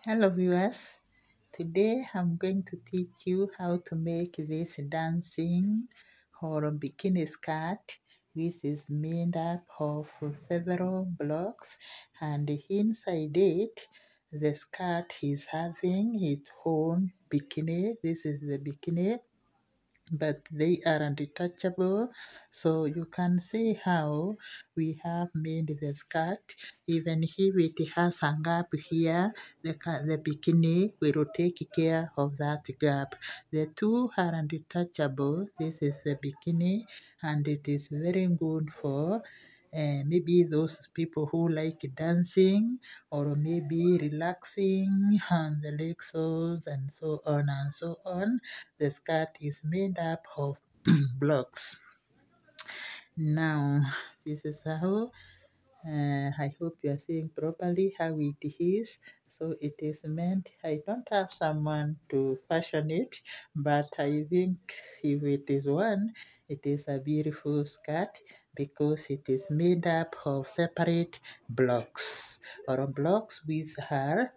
Hello viewers, today I'm going to teach you how to make this dancing or bikini skirt, which is made up of several blocks, and inside it the skirt is having its own bikini. This is the bikini, but they are undetachable, so you can see how we have made the skirt. Even if it has a gap here, the bikini will take care of that gap. The two are undetachable. This is the bikini, and it is very good for maybe those people who like dancing or maybe relaxing on the legs and so on and so on. The skirt is made up of blocks. Now, this is how I hope you are seeing properly how it is. So it is meant, I don't have someone to fashion it, but I think if it is one, it is a beautiful skirt because it is made up of separate blocks or blocks which are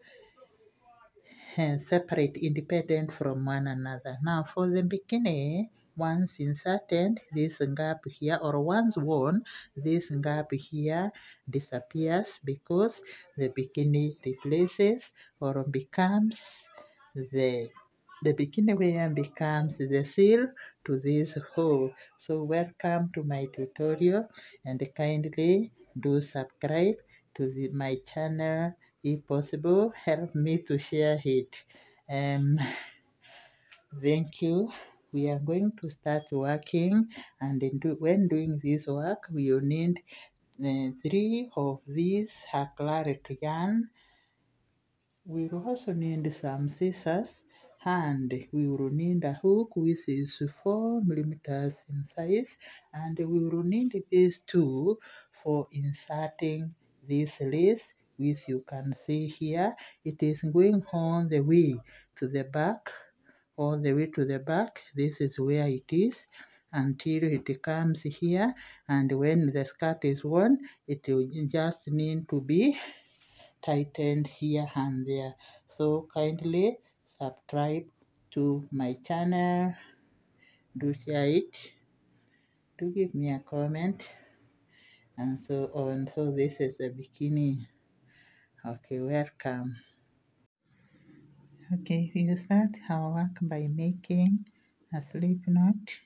separate, independent from one another. Now for the bikini, once inserted, this gap here, or once worn, this gap here disappears because the bikini replaces or becomes the bikini wear becomes the seal to this hole. So welcome to my tutorial, and kindly do subscribe to my channel. If possible, help me to share it. Thank you. We are going to start working, and when doing this work, we will need 3 of these acrylic yarn. We will also need some scissors, and we will need a hook which is 4 millimeters in size, and we will need these two for inserting this lace, which you can see here. It is going on the way to the back, all the way to the back. This is where it is until it comes here, and when the skirt is worn, it will just need to be tightened here and there. So kindly subscribe to my channel, do share it, do give me a comment, and so on. So this is a bikini. Okay, welcome. Okay, we start our work by making a slip knot.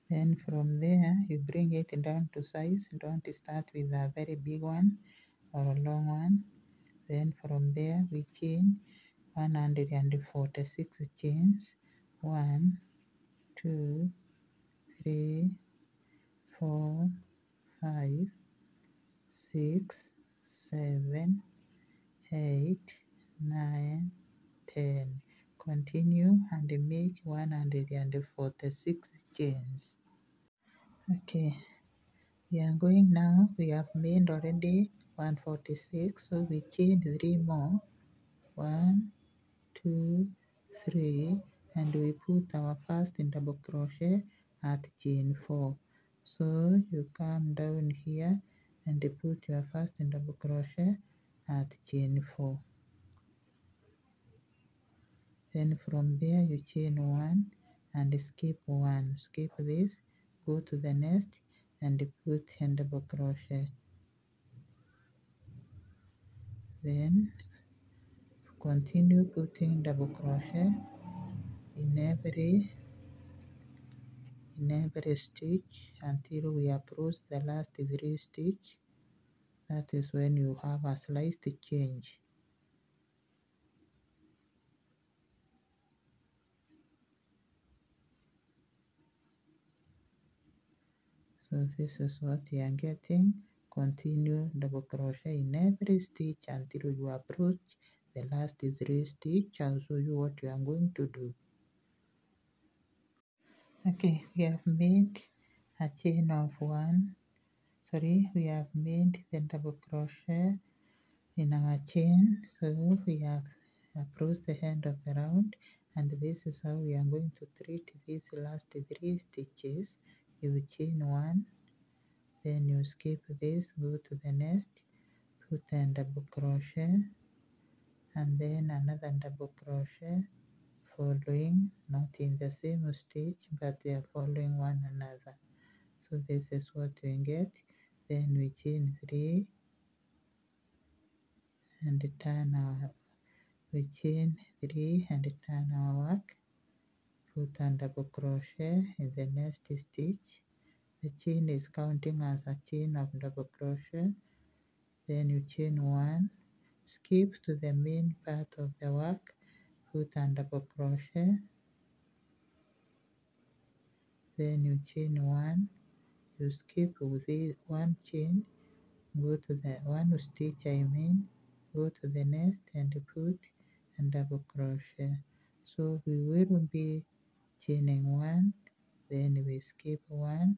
Then from there you bring it down to size. Don't start with a very big one or a long one. Then from there we chain 146 chains. 1, 2, 3, 4, 5, 6, 7, 8, 9, 10. Continue and make 146 chains. Okay, we are going now. We have made already 146, so we chain 3 more. 1, 2, 3, and we put our first double crochet at chain 4. So you come down here and put your first double crochet at chain 4. Then from there you chain 1 and skip 1. Skip this, go to the next and put a double crochet. Then continue putting double crochet in every stitch until we approach the last 3 stitch. That is when you have a slight change. So this is what you are getting. Continue double crochet in every stitch until you approach the last 3 stitch. I'll show you what you are going to do. Okay, we have made a chain of 1. We have made the double crochet in our chain. So we have approached the end of the round, and this is how we are going to treat these last 3 stitches. You chain 1, then you skip this, go to the next, put a double crochet and then another double crochet, following not in the same stitch but they are following one another. So this is what we get. Then we chain 3 and turn our, we chain 3 and turn our work, put a double crochet in the next stitch. The chain is counting as a chain of double crochet. Then you chain 1, skip to the main part of the work, put a double crochet, then you chain 1, you skip with one chain, go to the one stitch go to the next and put a double crochet. So we will be chaining 1, then we skip 1,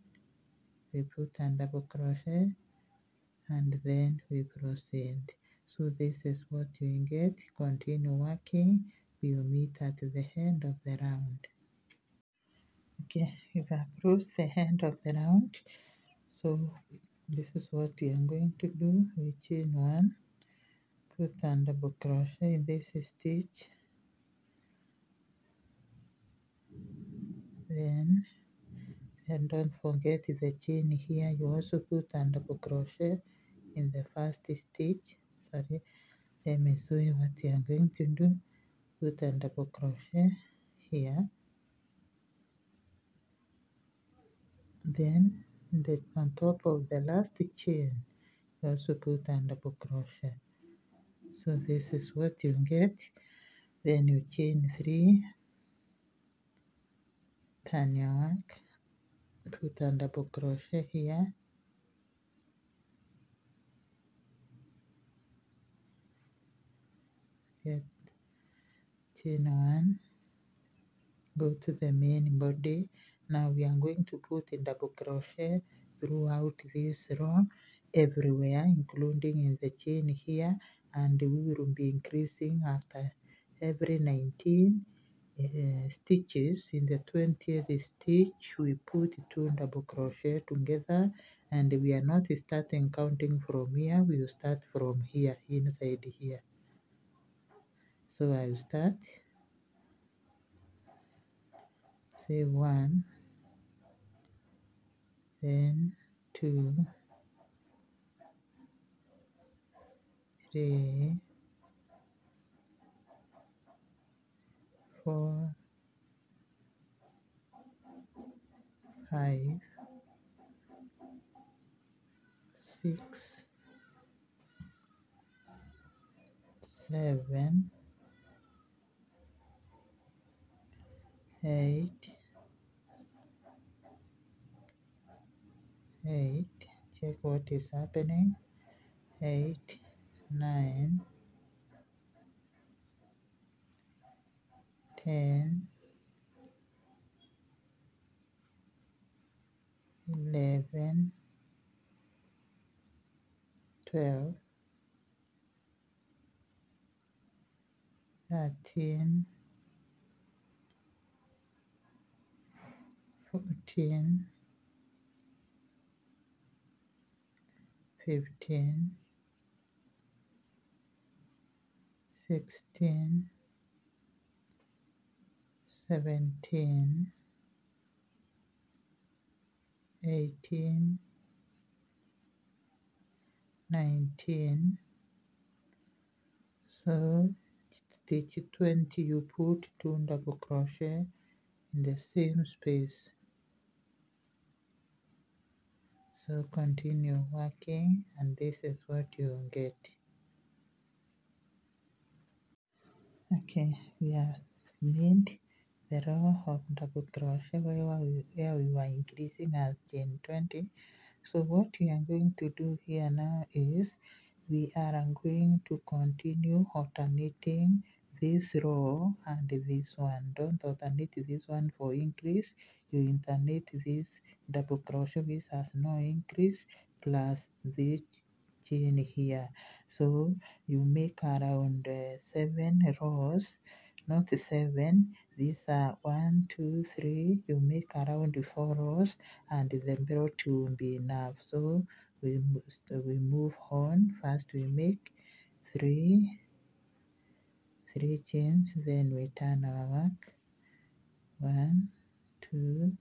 we put a double crochet, and then we proceed. So this is what you get. Continue working. We will meet at the end of the round. Okay, we've approached the end of the round. So this is what we are going to do. We chain 1, put a double crochet in this stitch, then and don't forget the chain here. You also put a double crochet in the first stitch. Sorry, let me show you what you are going to do. Put a double crochet here, then on top of the last chain you also put a double crochet. So this is what you get. Then you chain 3, turn your work, put a double crochet here, get chain 1, go to the main body. Now we are going to put a double crochet throughout this row, everywhere, including in the chain here, and we will be increasing after every 19 stitches. In the 20th stitch we put 2 double crochet together, and we are not starting counting from here, we will start from here, inside here. So I will start, say 1, then 2, 3, 4, 5, 6, 7, 8, 8, check what is happening, 8, 9, 10, 11, 12, 13, 14, 15, 16, 17, 18, 19. So stitch 20 you put 2 double crochet in the same space. So continue working, and this is what you get. Okay, we have made the row of double crochet where we were increasing at chain 20. So what we are going to do here now is we are going to continue alternating this row and this one. Don't alternate this one for increase, you alternate this double crochet which has no increase plus this chain here. So you make around 7 rows, not 7, these are 1 2 3, you make around 4 rows, and the belt will be enough. So we move on. First we make three chains, then we turn our work. 1, 2,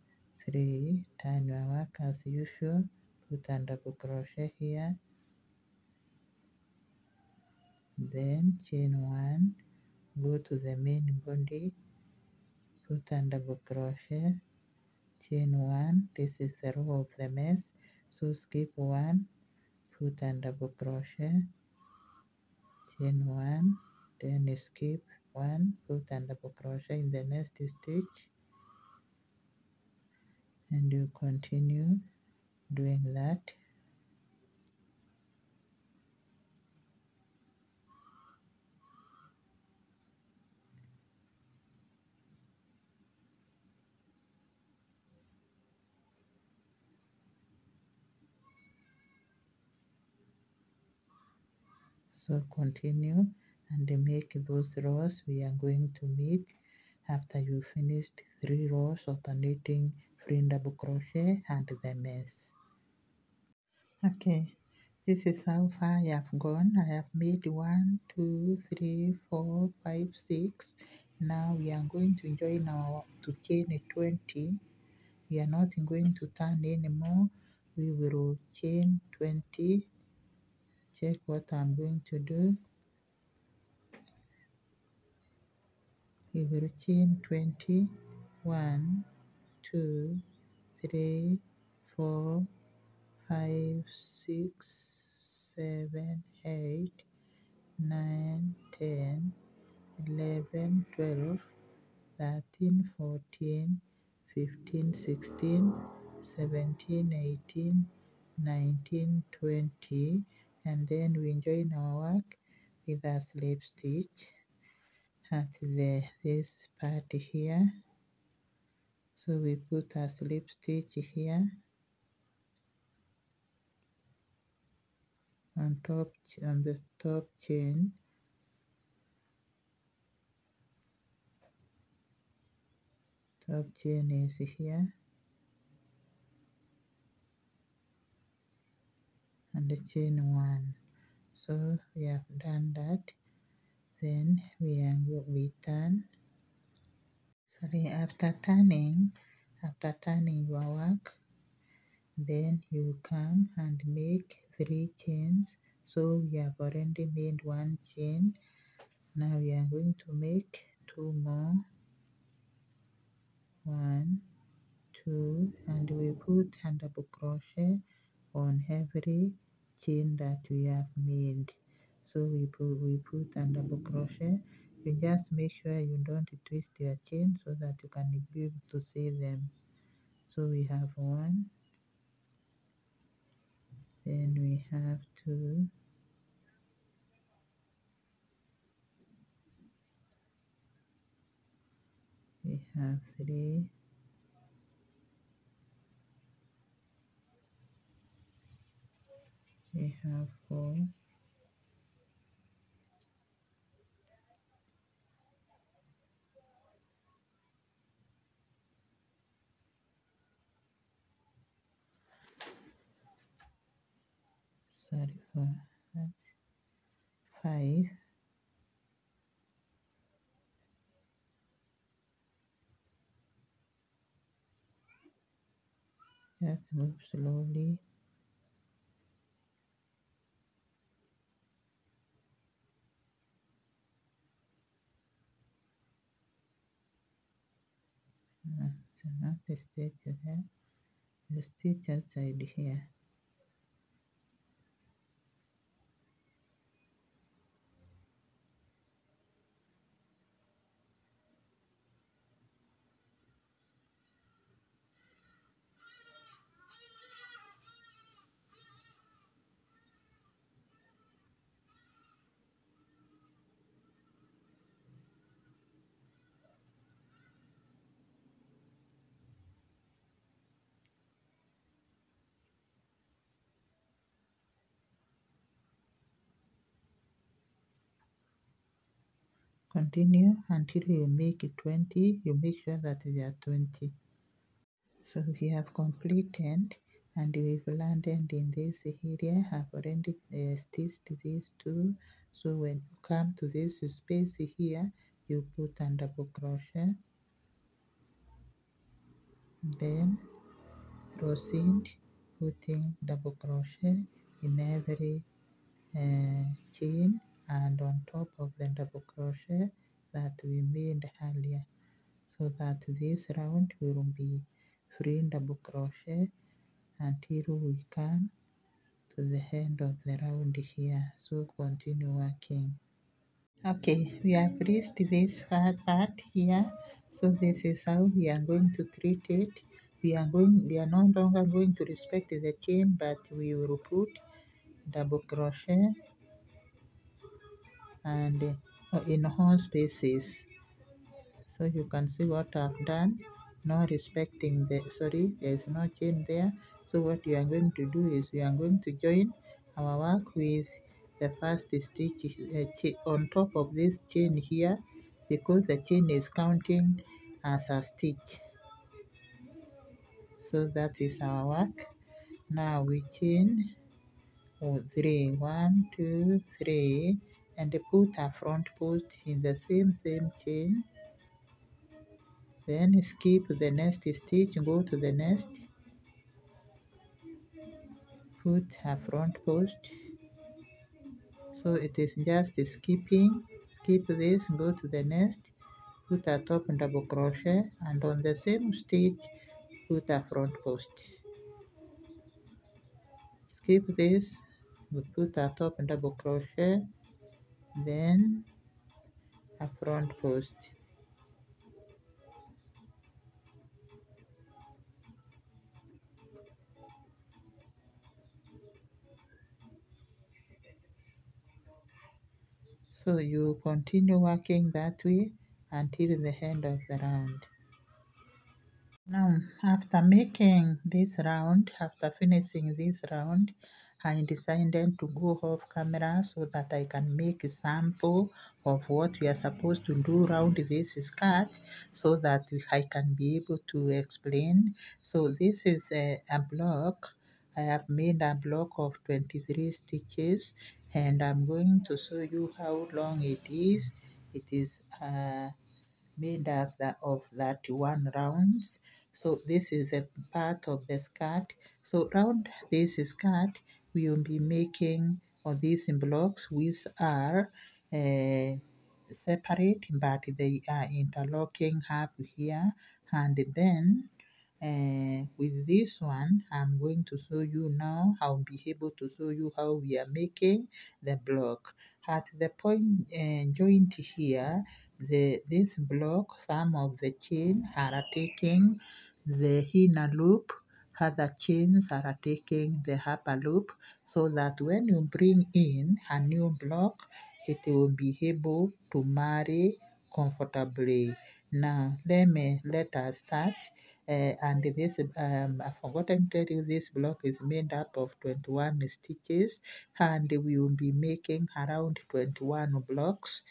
3, turn your work as usual, put a double crochet here, then chain 1, go to the main body, put a double crochet, chain 1, this is the row of the mess, so skip 1, put a double crochet, chain 1, then skip 1, put a double crochet in the next stitch, and you continue doing that. So continue and make those rows we are going to make after you finished 3 rows alternating free double crochet and the mess. Okay, this is how far I have gone. I have made 1, 2, 3, 4, 5, 6. Now we are going to join our to chain 20. We are not going to turn anymore. We will chain 20. Check what I'm going to do. We will chain 20. 1, 2, 3, 4, 5, 6, 7, 8, 9, 10, 11, 12, 13, 14, 15, 16, 17, 18, 19, 20, and then we join our work with a slip stitch at this part here. So we put a slip stitch here on the top chain. Top chain is here, and the chain 1. So we have done that. Then we turn. Sorry, after turning your work, then you come and make 3 chains. So we have already made 1 chain. Now we are going to make 2 more. 1, 2, and we put a double crochet on every chain that we have made. So we put a double crochet. You just make sure you don't twist your chain so that you can be able to see them. So we have 1, then we have 2, we have 3, we have 4, sorry for that, 5, just move slowly, 1, so not the stitch there, the stitch outside here. Continue until you make 20. You make sure that there are 20. So we have completed and we've landed in this area. I've already stitched these two. So when you come to this space here, you put a double crochet, then proceed putting double crochet in every chain and on top of the double crochet that we made earlier, so that this round will be free double crochet until we come to the end of the round here. So continue working. Okay, we have reached this part here. So this is how we are going to treat it. We are no longer going to respect the chain, but we will put double crochet and in all spaces. So you can see what I've done, not respecting the, sorry, there's no chain there. So what we are going to do is we are going to join our work with the first stitch on top of this chain here, because the chain is counting as a stitch. So that is our work. Now we chain 3, 1, 2, 3, and put a front post in the same chain. Then skip the next stitch, go to the next, put a front post. So it is just skipping, skip this, go to the next, put a top double crochet, and on the same stitch put a front post. Skip this, we put a top double crochet, then a front post. So you continue working that way until the end of the round. Now, after making this round, after finishing this round, I decided to go off camera so that I can make a sample of what we are supposed to do around this skirt, so that I can be able to explain. So this is a block. I have made a block of 23 stitches, and I'm going to show you how long it is. It is made up of that one rounds. So this is a part of the skirt. So round this skirt, we will be making on these blocks, which are separate, but they are interlocking up here, and then with this one, I'm going to show you now. I'll be able to show you how we are making the block. At the point joint here, this block, some of the chain are taking the inner loop, other chains are taking the upper loop, so that when you bring in a new block, it will be able to marry comfortably. Now let us start. And this I forgot to tell you, this block is made up of 21 stitches, and we will be making around 21 blocks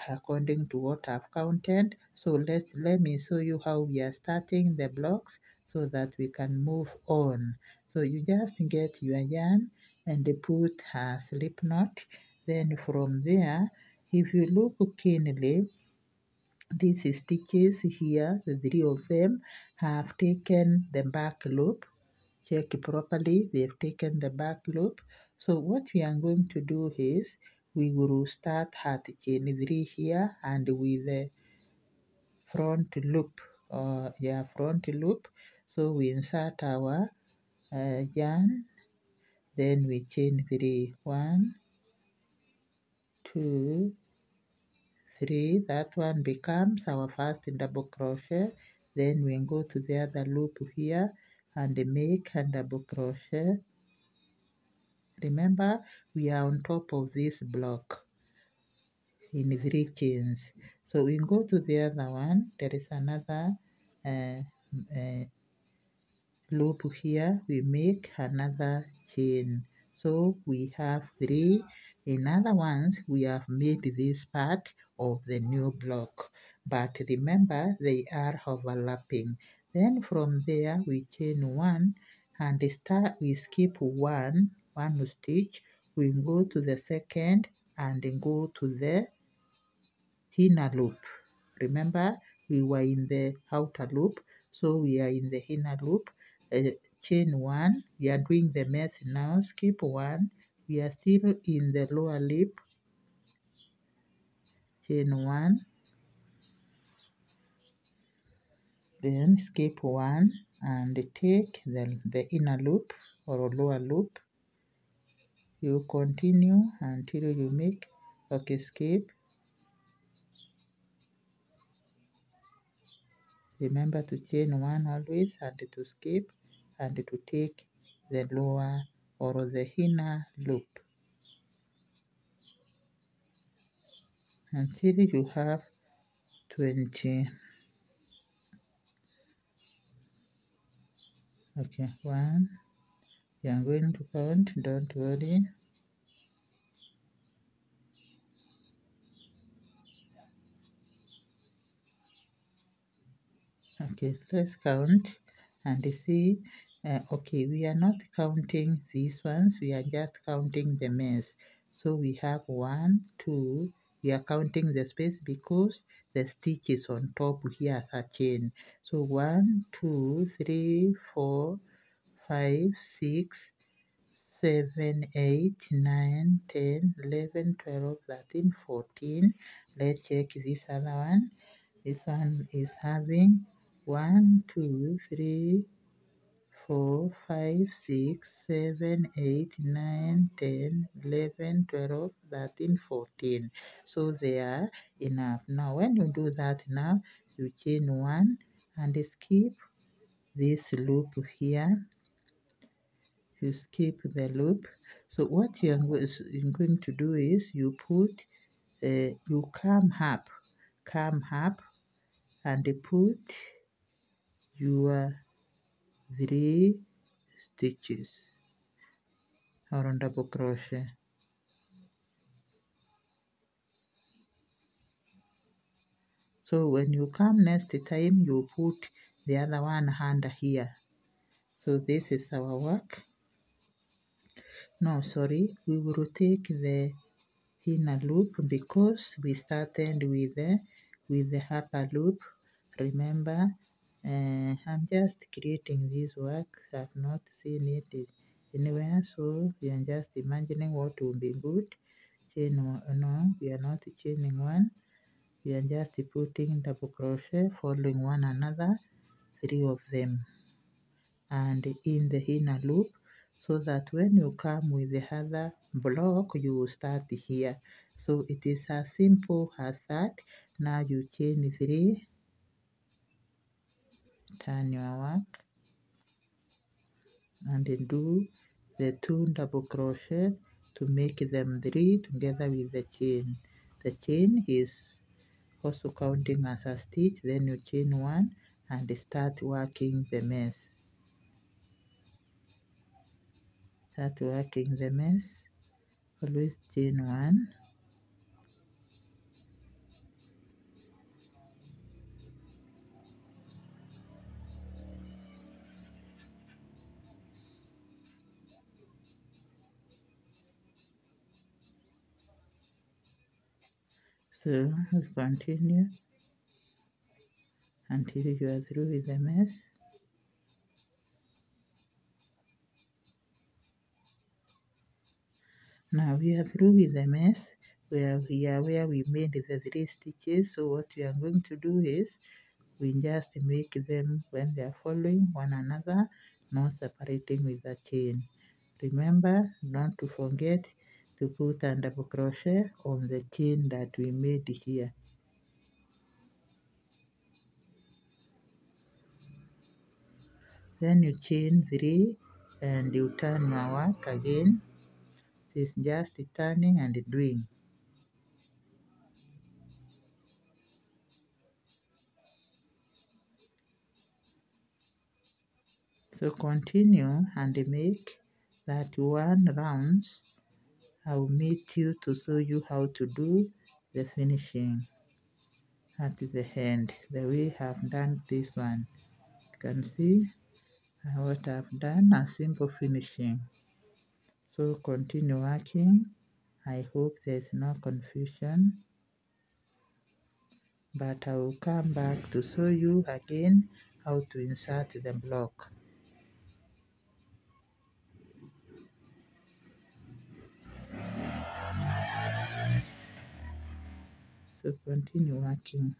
according to what I've counted. So let me show you how we are starting the blocks so that we can move on. So you just get your yarn and put a slip knot. Then from there, if you look keenly, these stitches here, the 3 of them, have taken the back loop. Check properly, they've taken the back loop. So what we are going to do is, we will start at chain 3 here, and with the front loop, front loop. So we insert our yarn, then we chain 3, 1, 2, 3. That one becomes our first double crochet. Then we go to the other loop here and make a double crochet. Remember, we are on top of this block in 3 chains. So we go to the other one. There is another uh, uh, loop here. We make another chain. So we have 3. In other ones, we have made this part of the new block. But remember, they are overlapping. Then from there, we chain 1 and start, we skip one stitch, we go to the second and go to the inner loop. Remember, we were in the outer loop, so we are in the inner loop. Chain 1, we are doing the mesh now, skip 1, we are still in the lower loop, chain 1, then skip 1 and take the inner loop or lower loop. You continue until you make, okay, skip. Remember to chain 1 always and to skip and to take the lower or the inner loop until you have 20. Okay, 1, you are going to count, don't worry. Okay, let's count and see. Okay, we are not counting these ones, we are just counting the mesh. So we have 1, 2, we are counting the space because the stitches on top here are chain. So 1, 2, 3, 4, 5, 6, 7, 8, 9, 10, 11, 12, 13, 14. Let's check this other one. This one is having 1, 2, 3, 4, 5, 6, 7, 8, 9, 10, 11, 12, 13, 14. So they are enough. Now when you do that now, you chain 1 and skip this loop here. You skip the loop. So what you're going to do is you put, you come up and put your 3 stitches or double crochet. So when you come next time, you put the other one under here. So this is our work. No, sorry, we will take the inner loop because we started with the upper loop. Remember, I'm just creating this work. I've not seen it anywhere, so we are just imagining what will be good. Chain one, no, we are not chaining one. We are just putting double crochet, following one another, 3 of them, and in the inner loop, so that when you come with the other block, you will start here. So it is as simple as that. Now you chain 3, turn your work, and do the 2 double crochet to make them 3 together with the chain. The chain is also counting as a stitch. Then you chain 1 and start working the mesh. Start working the mesh. Always chain 1. So we continue until you are through with the mesh. Now we are through with the mesh where we made the 3 stitches. So what we are going to do is we just make them when they are following one another, not separating with the chain. Remember not to forget to put a double crochet on the chain that we made here. Then you chain 3 and you turn your work again. It's just turning and doing. So continue and make that 1 rounds. I'll meet you to show you how to do the finishing at the end, the way I've done this one. You can see what I've done, a simple finishing. So continue working. I hope there's no confusion, but I will come back to show you again how to insert the block. So continue working.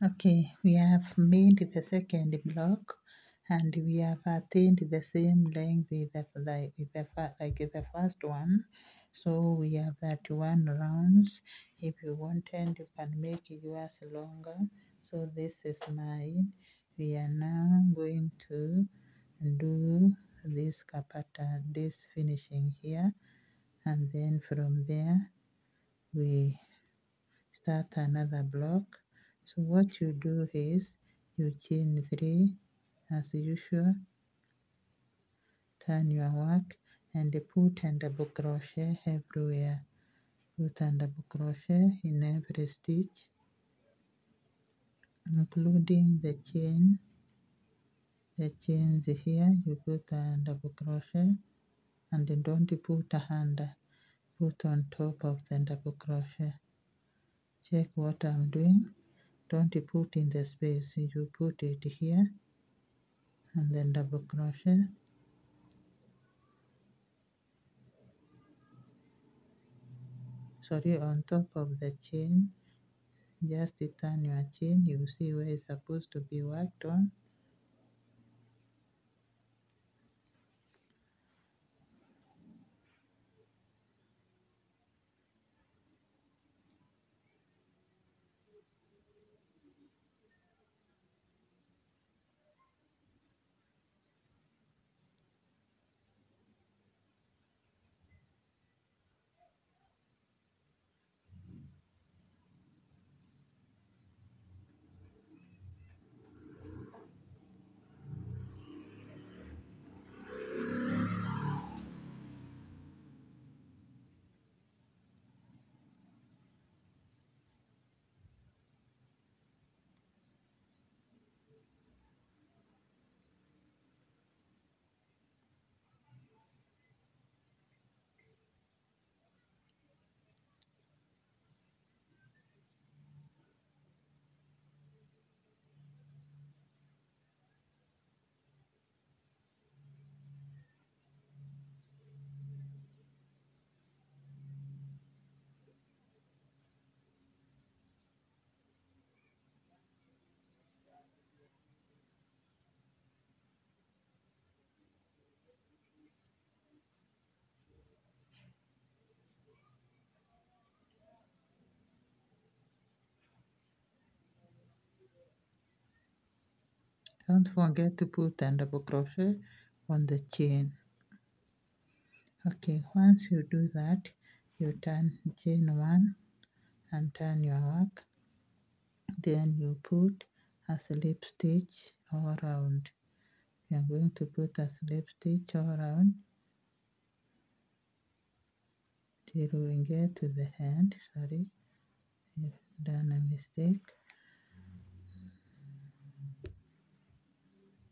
Okay, we have made the second block and we have attained the same length with the first one. So we have 31 rounds. If you wanted, you can make yours longer. So this is mine. We are now going to do this pattern, this finishing here, and then from there we start another block. So what you do is you chain 3 as usual, turn your work and put and double crochet everywhere. Put and double crochet in every stitch, including the chain. The chains here you put a double crochet and don't put a hand, put on top of the double crochet. Check what I'm doing. Don't put in the space, you put it here and then double crochet, on top of the chain. Just turn your chain, you see where it's supposed to be worked on. Don't forget to put a double crochet on the chain. Okay, once you do that, you turn chain 1 and turn your work. Then you put a slip stitch all around. You are going to put a slip stitch all around till we get to the end. Sorry, I've done a mistake.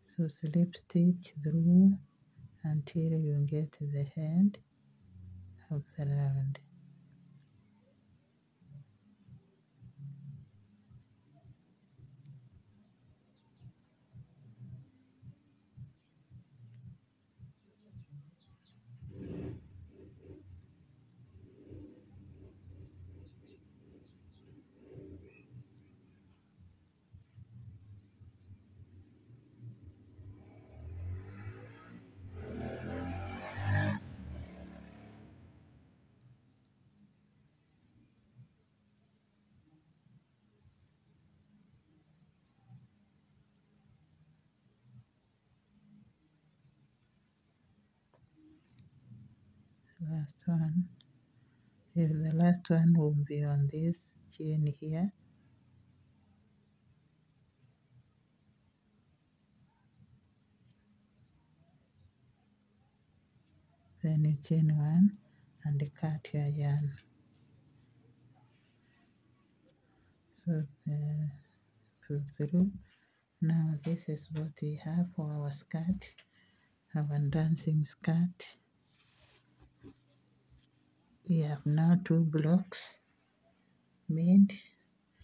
So slip stitch through until you get to the end of the round. Last one. If the last one will be on this chain here, then you chain 1 and cut your yarn. So pull through Now this is what we have for our skirt, our dancing skirt. We have now 2 blocks made.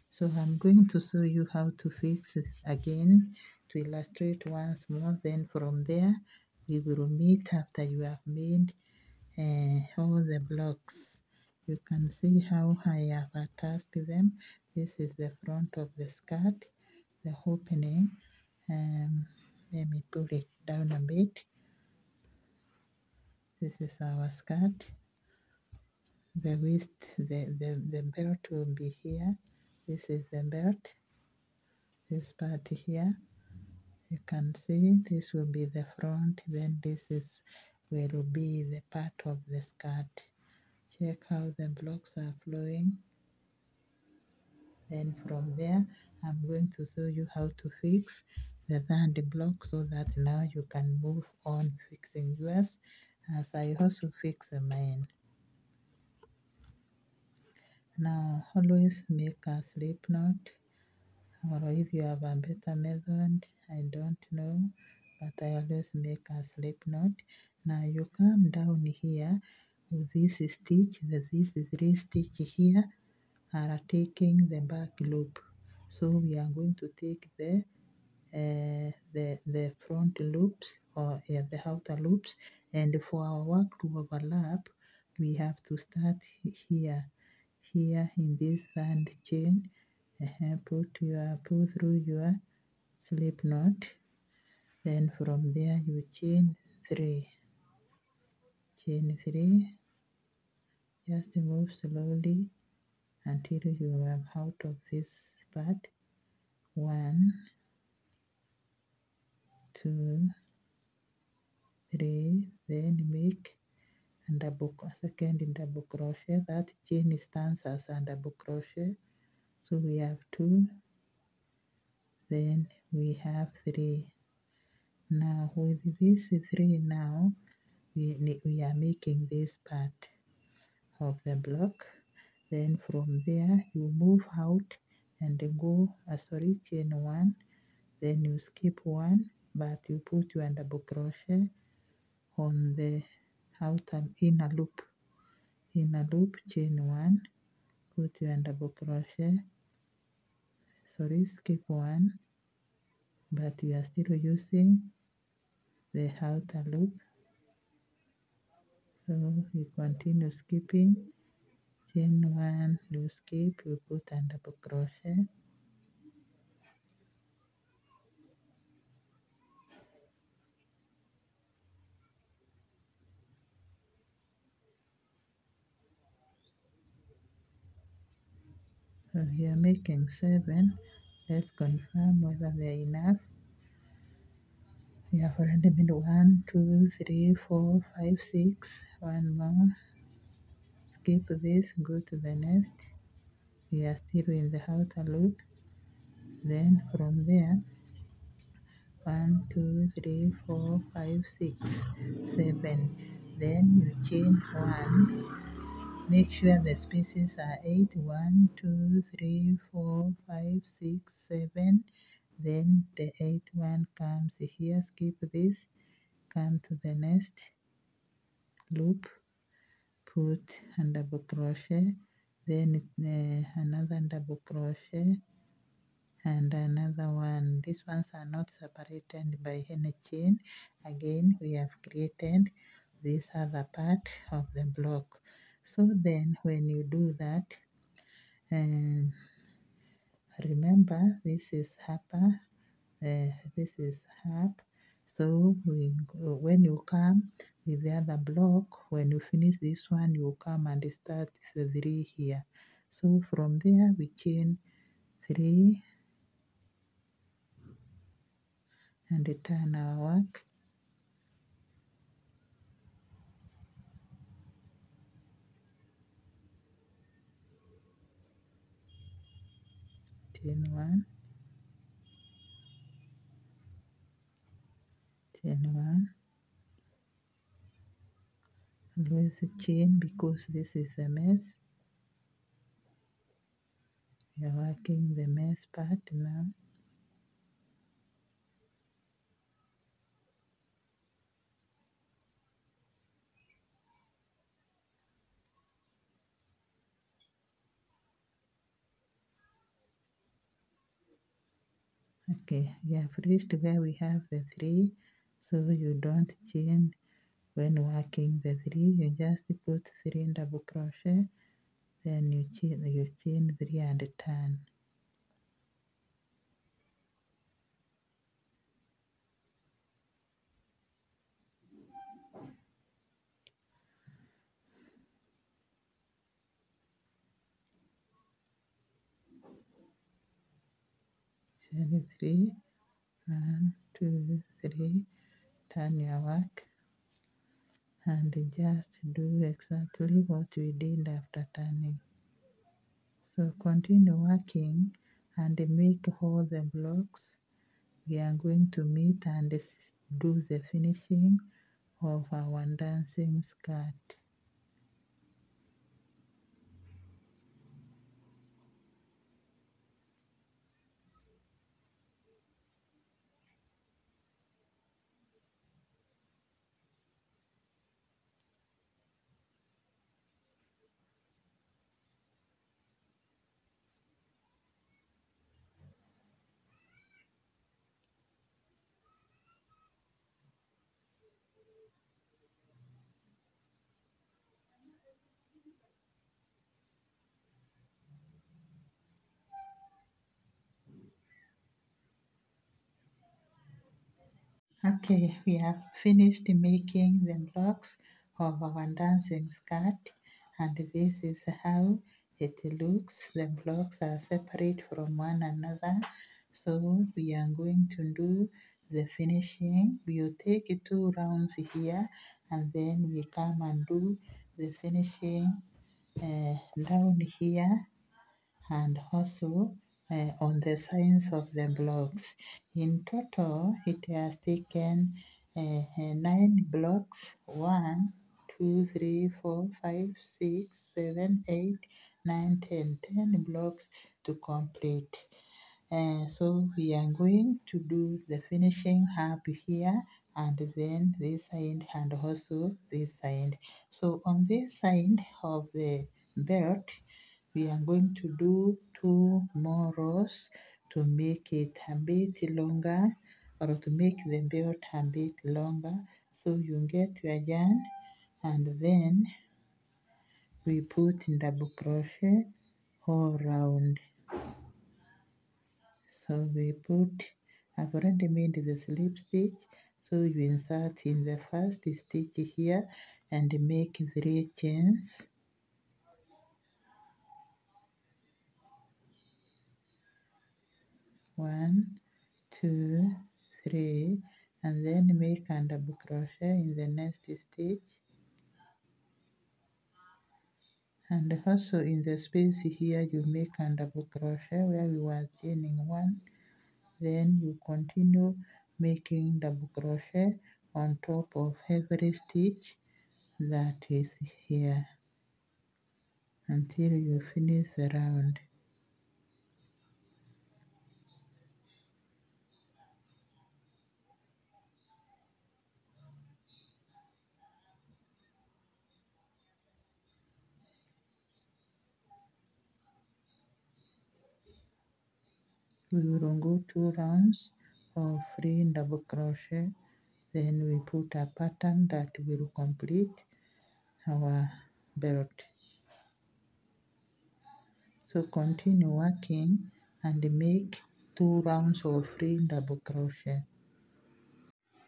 So I'm going to show you how to fix it again to illustrate once more. Then from there we will meet after you have made all the blocks. You can see how I have attached them. This is the front of the skirt, the opening. Let me pull it down a bit. This is our skirt. The waist, the belt will be here. This is the belt. This part here. You can see this will be the front, then this is where will be the part of the skirt. Check how the blocks are flowing. Then from there, I'm going to show you how to fix the third block so that now you can move on fixing yours as I also fix mine. Now always make a slip knot, or if you have a better method, I don't know, but I always make a slip knot. Now you come down here with this stitch, these 3 stitches here are taking the back loop. So we are going to take the front loops, or the outer loops, and for our work to overlap, we have to start here in this third chain. Pull through your slip knot, then from there you chain 3, just move slowly until you are out of this part. 1, 2, 3, then make a second double crochet. That chain stands as a double crochet, so we have 2, then we have 3. Now with these 3 now we are making this part of the block. Then from there you move out and go chain 1, then you skip 1, but you put your double crochet on the outer inner loop, chain 1, put your double crochet, skip 1, but you are still using the outer loop, so you continue skipping, chain 1, you skip, you put a double crochet, so we are making 7. Let's confirm whether they are enough. We have already made 1, 2, 3, 4, 5, 6. One more. Skip this, go to the next. We are still in the outer loop. Then from there, 1, 2, 3, 4, 5, 6, 7. Then you chain 1. Make sure the spaces are 8. 1, 2, 3, 4, 5, 6, 7. Then the 8th one comes here. Skip this. Come to the next loop. Put a double crochet. Then another double crochet. And another one. These ones are not separated by any chain. Again, we have created this other part of the block. So then when you do that, remember this is upper, this is up. So when you come with the other block, when you finish this one, you come and start the 3 here. So from there we chain 3 and turn our work. Chain 1, chain 1. Always chain because this is a mess. We are working the mess part now. Okay, we have reached where we have the three, so you don't chain when working the three. You just put three in double crochet, then you chain three and turn. Chain three, 1, 2, 3, turn your work, and just do exactly what we did after turning. So continue working and make all the blocks. We are going to meet and do the finishing of our dancing skirt. Okay, we have finished making the blocks of our dancing skirt, and this is how it looks. The blocks are separate from one another, so we are going to do the finishing. We take 2 rounds here, and then we come and do the finishing down here, and also on the sides of the blocks. In total, it has taken 9 blocks: 1, 2, 3, 4, 5, 6, 7, 8, 9, 10 blocks to complete. So we are going to do the finishing up here, and then this side, and also this side. So on this side of the belt, we are going to do 2 more rows to make it a bit longer, or to make the belt a bit longer. So you get your yarn, and then we put double crochet all round. So I've already made the slip stitch, so you insert in the first stitch here and make 3 chains. 1, 2, 3, and then make a double crochet in the next stitch, and also in the space here you make a double crochet where we were chaining 1. Then you continue making double crochet on top of every stitch that is here until you finish the round. We will go 2 rounds of free double crochet, then we put a pattern that will complete our belt. So continue working and make 2 rounds of free double crochet.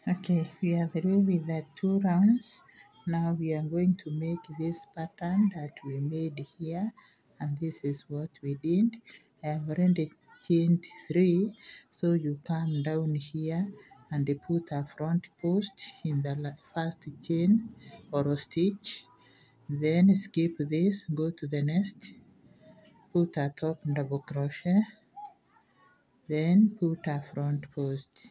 Okay, we are through with the 2 rounds. Now we are going to make this pattern that we made here, and this is what we did. I have already chained 3, so you come down here and put a front post in the first chain or stitch, then skip this, go to the next, put a top double crochet, then put a front post,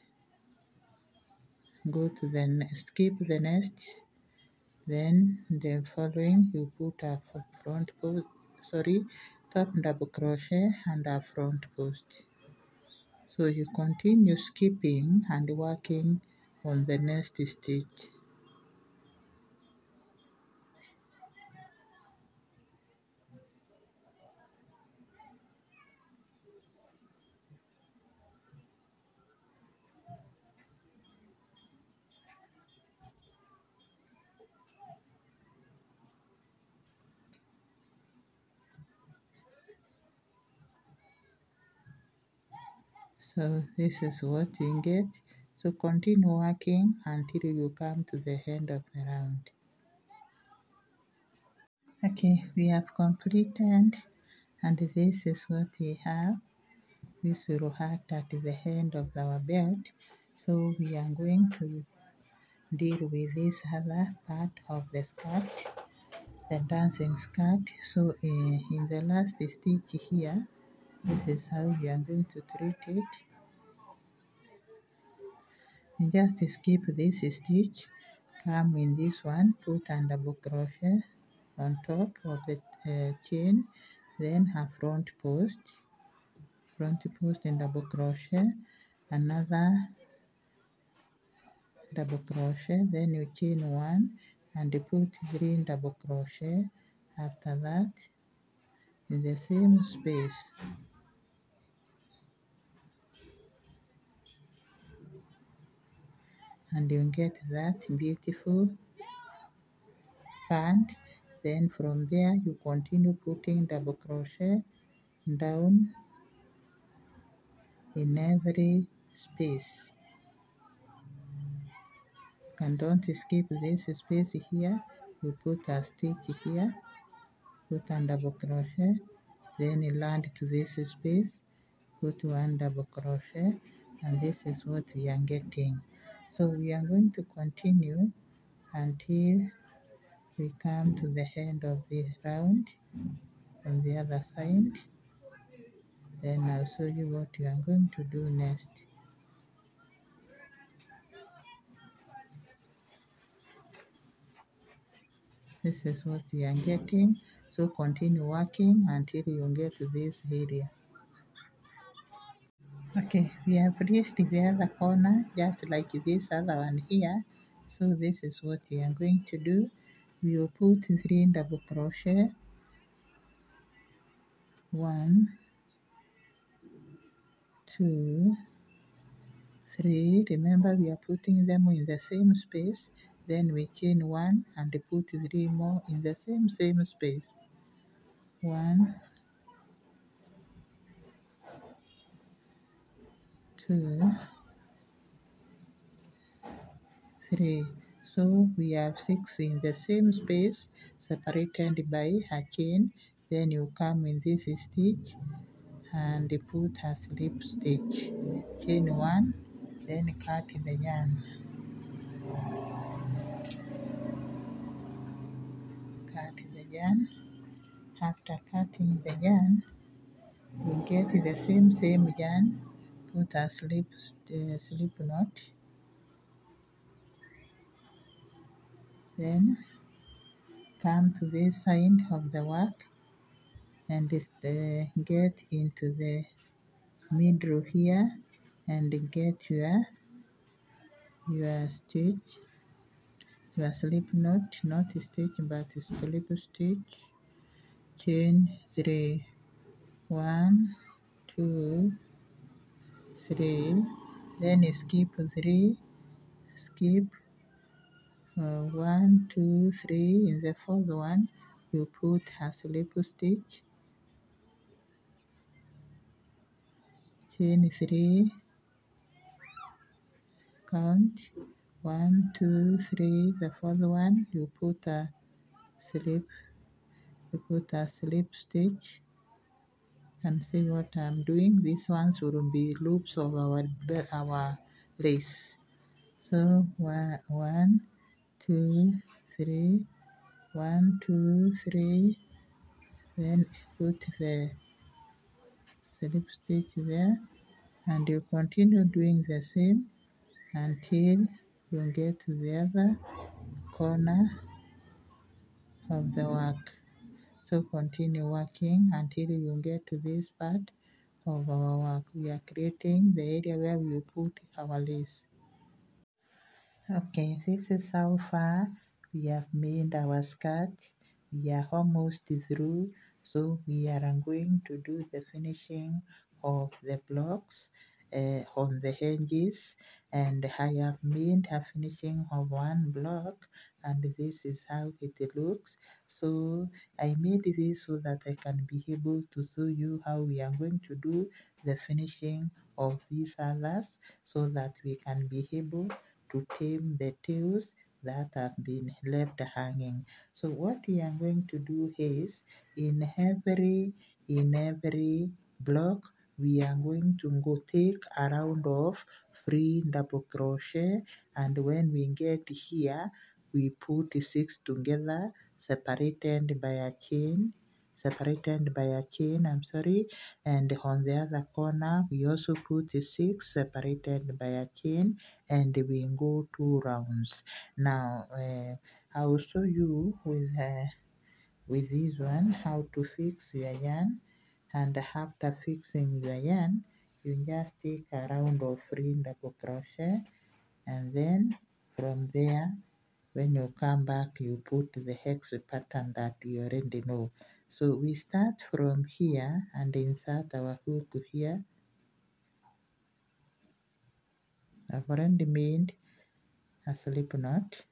go to the skip the next, then the following you put a front post, top double crochet and a front post. So you continue skipping and working on the next stitch. So this is what you get. So continue working until you come to the end of the round. Okay, we have completed, and this is what we have. This will act at the end of our belt. So we are going to deal with this other part of the skirt, the dancing skirt. So in the last stitch here, this is how we are going to treat it. You just skip this stitch, come in this one, put a double crochet on top of the chain, then a front post and double crochet, another double crochet, then you chain one and put 3 double crochet. After that, in the same space, and you get that beautiful band. Then from there you continue putting double crochet down in every space, and don't skip this space here. You put a stitch here, put a double crochet, then you land to this space, put 1 double crochet, and this is what we are getting. So we are going to continue until we come to the end of the round on the other side. Then I'll show you what you are going to do next. This is what we are getting. So continue working until you get to this area. Okay, we have reached the other corner just like this other one here. So this is what we are going to do. We will put 3 double crochet, 1, 2, 3. Remember we are putting them in the same space. Then we chain 1 and put 3 more in the same space. 1, 2, 3. So we have 6 in the same space separated by a chain. Then you come in this stitch and put a slip stitch. Chain 1, then cut the yarn. Cut the yarn. After cutting the yarn, we get the same yarn. Put a slip knot. Then come to this side of the work and get into the middle here and get your stitch, your slip knot, not stitch but slip stitch. Chain 3, 1, 2, 3. Then skip 3, skip 1, 2, 3. In the fourth one you put a slip stitch, chain 3, count 1, 2, 3. The fourth one you put a slip stitch, and see what I'm doing. These ones will be loops of our lace. So 1, 2, 3, 1, 2, 3. Then put the slip stitch there, and you continue doing the same until you get to the other corner of the work. So continue working until you get to this part of our work. We are creating the area where we put our lace. Okay, this is how far we have made our skirt. We are almost through, so we are going to do the finishing of the blocks on the hinges, and I have made a finishing of one block, and this is how it looks. So I made this so that I can be able to show you how we are going to do the finishing of these others so that we can be able to tame the tails that have been left hanging. So what we are going to do is in every block we are going to go take a round of free double crochet, and when we get here we put 6 together separated by a chain, I'm sorry, and on the other corner we also put 6 separated by a chain, and we go 2 rounds. Now I will show you with this one how to fix your yarn, and after fixing your yarn you just take a round of free double crochet, and then from there when you come back you put the hex pattern that you already know. So we start from here and insert our hook here. I've already made a slip knot.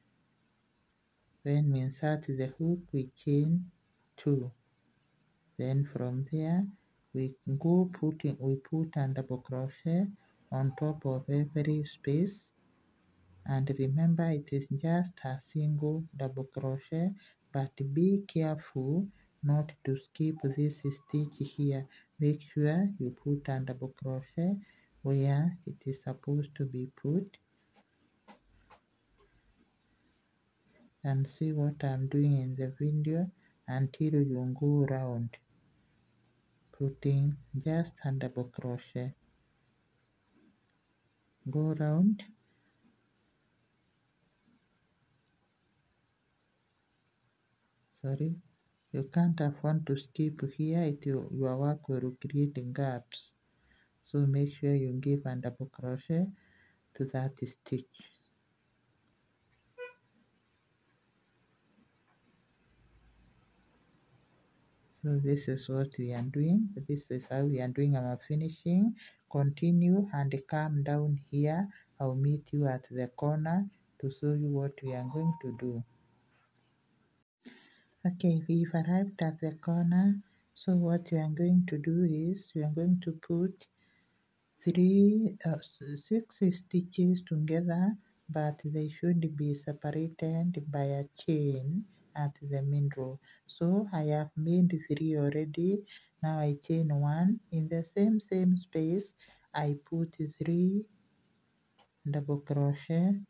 When we insert the hook we chain 2. Then from there we put a double crochet on top of every space, and remember it is just a single double crochet, but be careful not to skip this stitch here. Make sure you put a double crochet where it is supposed to be put, and see what I'm doing in the video until you go around putting just a double crochet. Go around, sorry, you can't afford to skip here, your work will create gaps. So make sure you give a double crochet to that stitch. So this is what we are doing. This is how we are doing our finishing. Continue and come down here. I'll meet you at the corner to show you what we are going to do. Okay, we've arrived at the corner. So what we are going to do is we are going to put 6 stitches together, but they should be separated by a chain at the middle. So I have made 3 already. Now I chain 1 in the same space. I put 3 double crochet,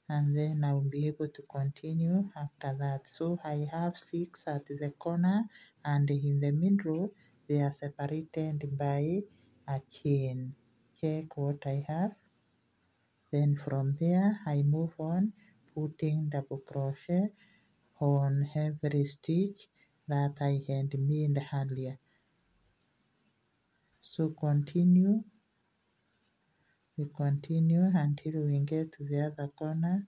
and then I will be able to continue after that. So I have 6 at the corner, and in the middle they are separated by a chain. Check what I have. Then from there I move on putting double crochet on every stitch that I had made earlier. So we continue until we get to the other corner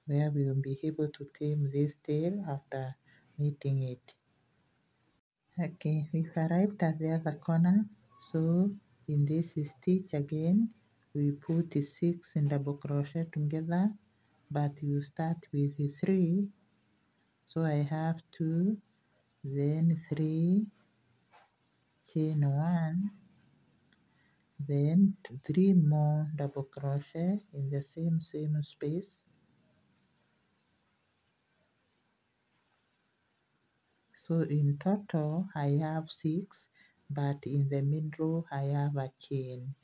where we will be able to tame this tail after knitting it. Okay, we've arrived at the other corner. So in this stitch again we put 6 in double crochet together, but you start with 3. So I have 2, then 3, chain 1, then 3 more double crochet in the same space. So in total I have 6, but in the middle I have a chain.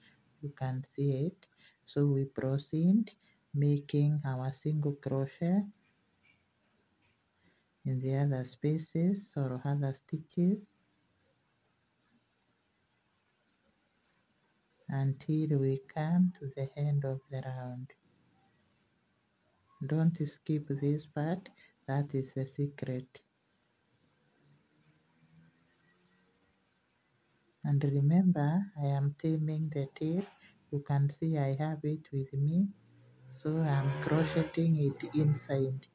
You can see it. So we proceed making our single crochet in the other spaces or other stitches until we come to the end of the round. Don't skip this part, that is the secret. And remember, I am taming the tail. You can see I have it with me, so I'm crocheting it inside.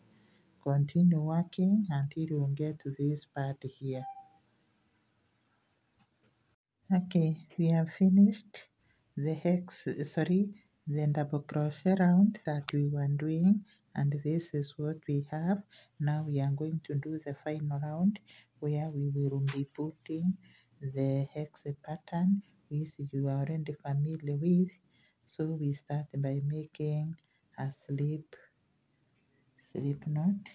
Continue working until you get to this part here. Okay, we have finished the double crochet round that we were doing, and this is what we have. Now we are going to do the final round where we will be putting the hex pattern which you are already familiar with. So we start by making a slip knot,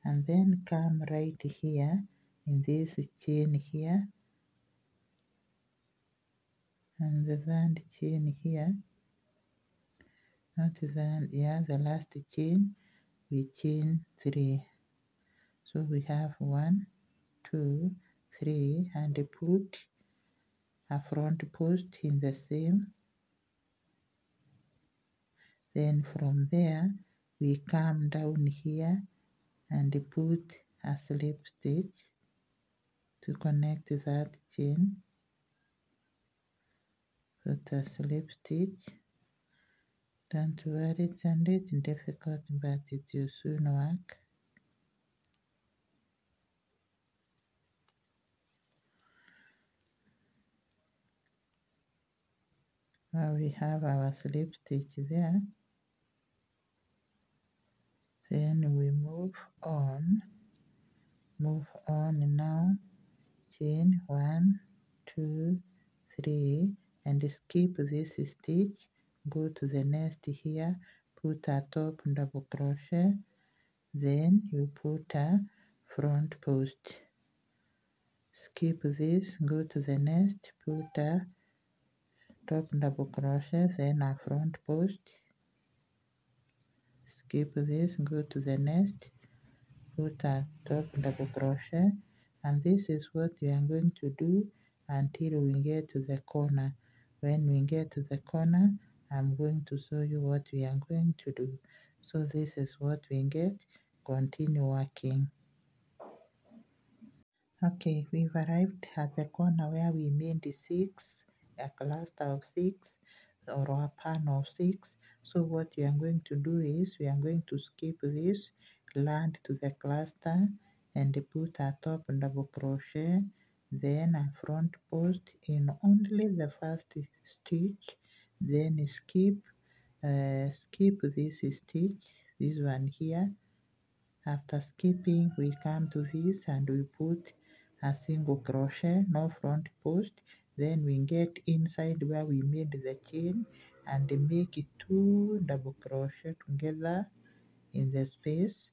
and then come right here in this chain here, and the third chain here, not the, yeah, the last chain, we chain 3. So we have 1, 2, 3, and put a front post in the same. Then from there we come down here and put a slip stitch to connect that chain. Put a slip stitch. Don't worry, it's a little difficult, but it will soon work. Now we have our slip stitch there. Then we move on now. Chain 1, 2, 3, and skip this stitch. Go to the next here, put a top double crochet, then you put a front post. Skip this, go to the next, put a top double crochet, then a front post. Skip this, go to the next, put a top double crochet, and this is what we are going to do until we get to the corner. When we get to the corner, I'm going to show you what we are going to do. So this is what we get. Continue working. Okay, we've arrived at the corner where we made a cluster of 6 or a pan of 6. So what we are going to do is we are going to skip this, land to the cluster, and put a top double crochet, then a front post in only the first stitch, then skip this stitch, this one here. After skipping, we come to this and we put a single crochet, no front post. Then we get inside where we made the chain and make 2 double crochet together in the space.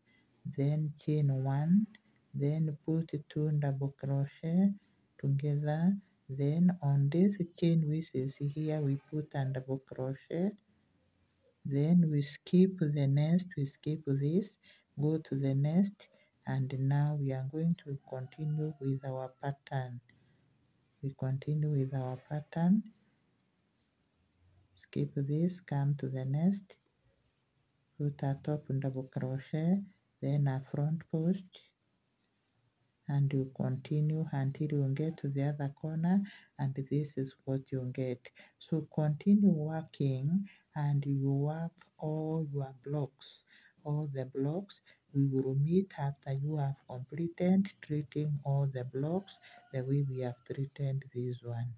Then chain 1, then put 2 double crochet together. Then on this chain which is here, we put a double crochet. Then we skip the next, we skip this, go to the next, and now we are going to continue with our pattern. We continue with our pattern, skip this, come to the next, put a top double crochet, then a front post, and you continue until you get to the other corner, and this is what you get. So continue working and you work all your blocks. All the blocks, we will meet after you have completed treating all the blocks the way we have treated this one.